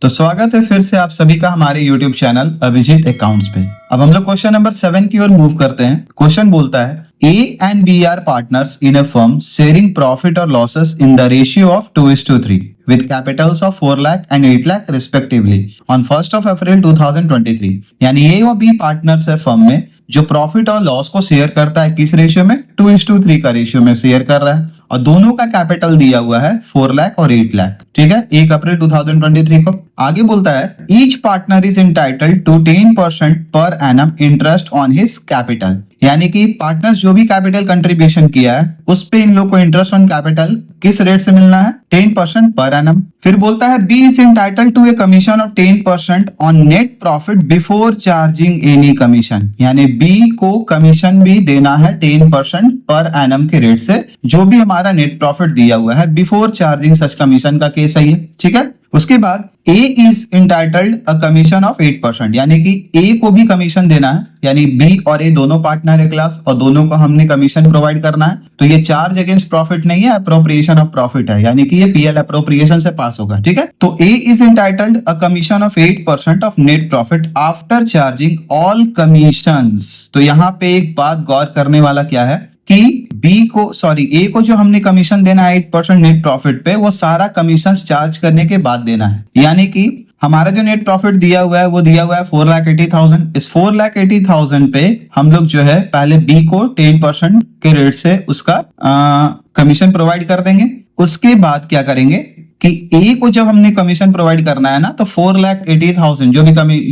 तो स्वागत है फिर से आप सभी का हमारे YouTube चैनल अभिजीत अकाउंट्स पे। अब हम लोग क्वेश्चन नंबर 7 की ओर मूव करते हैं। क्वेश्चन बोलता है A and B are partners in a firm sharing profit or losses in the ratio of 2:3 with capitals of 4 lakh and 8 lakh respectively on 1st of April 2023। यानी A और B partners है firm में जो profit और loss को share करता है। किस रेशियो में? 2:3 का रेशियो में शेयर कर रहा है और दोनों का कैपिटल दिया हुआ है 4 लाख और 8 लाख। ठीक है, 1 अप्रैल 2023 को। आगे बोलता है each partner is entitled to 10% per annum interest on his capital. यानी कि पार्टनर्स जो भी कैपिटल कंट्रीब्यूशन किया है उस पे इन लोग को इंटरेस्ट ऑन कैपिटल किस रेट से मिलना है? 10% पर एनम। फिर बोलता है B is entitled to a commission of 10% on net profit before charging any commission. यानी बी को कमीशन भी देना है 10% पर एनम के रेट से जो भी हमारा नेट प्रॉफिट दिया हुआ है बिफोर चार्जिंग सच कमीशन का केस है ये। ठीक है, उसके बाद A is entitled a commission of 8%। यानी कि A को भी कमीशन देना है। यानी B और A दोनों पार्टनर है क्लास और दोनों को हमने कमीशन प्रोवाइड करना है। तो ये चार्ज अगेंस्ट प्रॉफिट नहीं है, अप्रोप्रिएशन ऑफ प्रॉफिट है। यानी कि ये PL अप्रोप्रिएशन से पास होगा। ठीक है, तो A is entitled a commission of 8% of net profit after charging all commissions. तो यहाँ पे एक बात गौर करने वाला क्या है कि A को जो हमने कमीशन देना है 8% नेट प्रॉफिट पे, वो सारा कमीशन चार्ज करने के बाद देना है। यानी कि हमारा जो नेट प्रॉफिट दिया हुआ है वो दिया हुआ है 4,80,000। इस 4,80,000 पे हम लोग जो है पहले B को 10% के रेट से उसका कमीशन प्रोवाइड कर देंगे। उसके बाद क्या करेंगे कि A को जब हमने कमीशन प्रोवाइड करना है ना, तो 4,80,000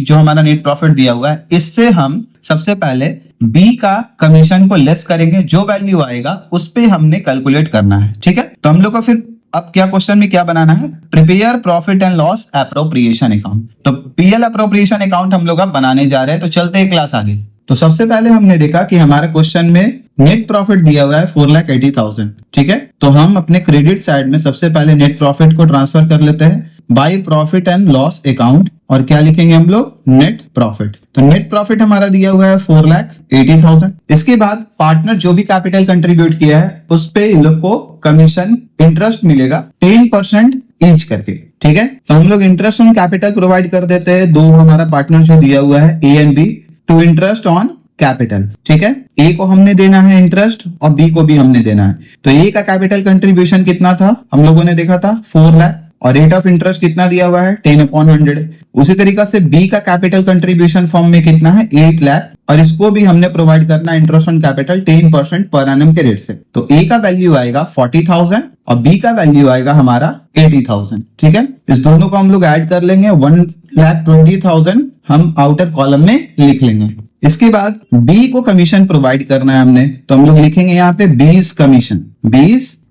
जो हमारा नेट प्रॉफिट दिया हुआ है, इससे हम सबसे पहले B का कमीशन को लेस करेंगे। जो वैल्यू आएगा उस पे हमने कैलकुलेट करना है। ठीक है, तो हम लोग को फिर अब क्या क्वेश्चन में क्या बनाना है? Prepare profit and loss appropriation account. तो PL अप्रोप्रिएशन अकाउंट हम लोग अब बनाने जा रहे हैं। तो चलते हैं क्लास आगे। तो सबसे पहले हमने देखा कि हमारे क्वेश्चन में नेट प्रॉफिट दिया हुआ है 4,80,000। ठीक है, तो हम अपने क्रेडिट साइड में सबसे पहले नेट प्रॉफिट को ट्रांसफर कर लेते हैं by profit and loss account. और क्या लिखेंगे हम लोग? Net profit. तो नेट प्रॉफिट हमारा दिया हुआ है 4,80,000। इसके बाद पार्टनर जो भी कैपिटल कंट्रीब्यूट किया है उस पे इन लोग को कमीशन इंटरेस्ट मिलेगा 10% ईच करके। ठीक है, तो हम लोग इंटरेस्ट ऑन कैपिटल प्रोवाइड कर देते हैं। दो हमारा पार्टनर जो दिया हुआ है A and B to interest on capital. ठीक है, A को हमने देना है इंटरेस्ट और B को भी हमने देना है। तो A का कैपिटल कंट्रीब्यूशन कितना था? हम लोगों ने देखा था 4 लाख और रेट ऑफ इंटरेस्ट कितना दिया हुआ है? 10/100। उसी तरीका से B का कैपिटल कंट्रीब्यूशन फॉर्म में कितना है? 8 लाख और इसको भी हमने प्रोवाइड करना interest on capital 10% per annum के रेट से। तो A का वैल्यू आएगा 40,000 और B का वैल्यू आएगा हमारा 80,000। ठीक है, इस दोनों को हम लोग ऐड कर लेंगे। 1,20,000 हम आउटर कॉलम में लिख लेंगे। इसके बाद B को कमीशन प्रोवाइड करना है हमने, तो हम लोग लिखेंगे यहाँ पे B's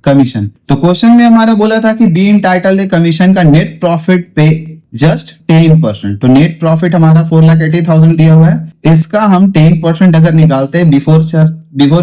कमीशन। तो क्वेश्चन में हमारा बोला था कि B इंटाइटल्ड है कमीशन का नेट प्रॉफिट पे जस्ट 10%। तो नेट प्रॉफिट हमारा 4,80,000 दिया हुआ है। इसका हम 10% अगर निकालते हैं बिफोर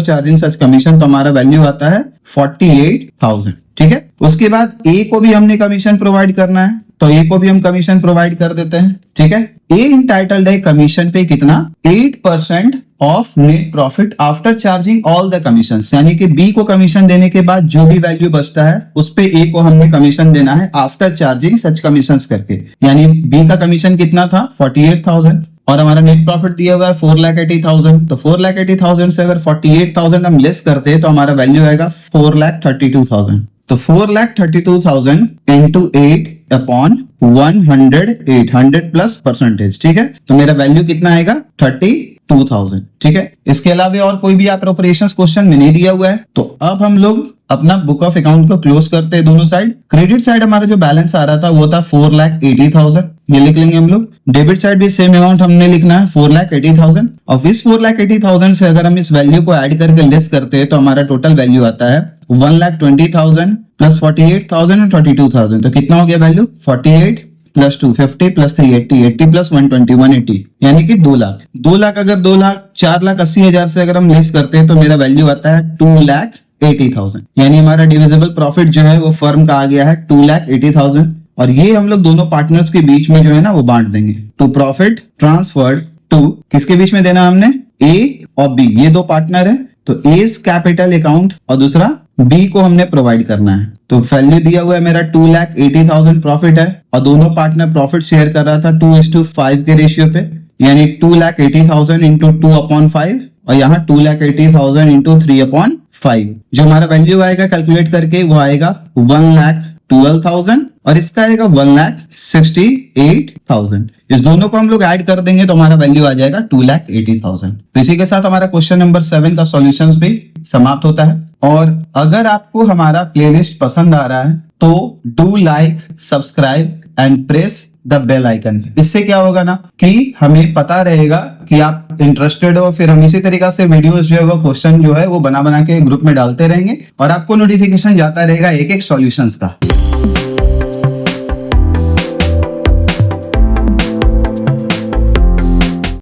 चार्जिंग सच कमीशन तो हमारा वैल्यू आता है 48,000। ठीक है, उसके बाद A को भी हमने कमीशन प्रोवाइड करना है, तो A को भी हम कमीशन प्रोवाइड कर देते हैं। ठीक है, A इंटाइटल्ड है कमीशन पे कितना? 8% of net profit after charging all the commissions. यानी कि B को कमीशन देने के बाद जो भी वैल्यू बचता है उस पे A को हमने कमीशन देना है आफ्टर चार्जिंग सच कमीशंस करके। यानी B का कमीशन कितना था? 48,000 और हमारा नेट प्रॉफिट दिया हुआ है 4,80,000। तो 4,80,000 से अगर 48,000 हम लेस करते हैं तो हमारा वैल्यू आएगा 4,32,000। तो 4,32,000 इंटू 8/100 100 प्लस परसेंटेज। ठीक है, तो मेरा वैल्यू कितना आएगा? 32,000। ठीक है, इसके अलावा और कोई भी अप्रोप्रिएशंस क्वेश्चन में नहीं दिया हुआ है। तो अब हम लोग अपना बुक ऑफ अकाउंट को क्लोज करते हैं दोनों साइड। क्रेडिट साइड हमारा जो बैलेंस आ रहा था वो था 4,80,000, ये लिख लेंगे हम लोग। डेबिट साइड भी सेम अमाउंट हमने लिखना है 4,80,000। और इस 4,80,000 से अगर हम इस वैल्यू को ऐड करके लेस करते हैं तो हमारा टोटल वैल्यू आता है 1,20,000 प्लस 48,000 और 32,000। तो कितना हो गया वैल्यू? 48 प्लस 2 50 प्लस 3 80 80 प्लस 120 180 यानी कि 2 लाख। 2 लाख अगर 2 लाख 4,80,000 से अगर हम लेस करते हैं तो मेरा वैल्यू आता है 2,80,000। यानी हमारा डिविजिबल प्रॉफिट जो है वो फर्म का आ गया है 2,80,000 और ये हम लोग दोनों पार्टनर्स के बीच में जो है ना वो बांट देंगे। टू प्रॉफिट ट्रांसफर्ड टू किसके बीच में देना हमने? A और B, ये दो पार्टनर है। तो A's कैपिटल अकाउंट और दूसरा B को हमने प्रोवाइड करना है। तो वैल्यू दिया हुआ है मेरा 2,80,000 प्रॉफिट है और दोनों पार्टनर प्रॉफिट शेयर कर रहा था 2:5 के रेशियो पे, यानी 2,80,000 इंटू 2/5 और यहाँ 2,80,000 इंटू 3/5। जो हमारा वैल्यू आएगा कैलकुलेट करके वो आएगा 1,12,000 और इसका आएगा 1,68,000। इस दोनों को हम लोग ऐड कर देंगे तो हमारा वैल्यू आ जाएगा 2,80,000। तो इसी के साथ हमारा क्वेश्चन नंबर 7 का सॉल्यूशंस भी समाप्त होता है। और अगर आपको हमारा प्लेलिस्ट पसंद आ रहा है तो do like, subscribe and press the bell icon. इससे क्या होगा ना कि हमें पता रहेगा कि आप इंटरेस्टेड हो, फिर हम इसी तरीका से वीडियोस जो है वो क्वेश्चन जो है वो बना बना के ग्रुप में डालते रहेंगे और आपको नोटिफिकेशन जाता रहेगा एक एक सॉल्यूशंस का।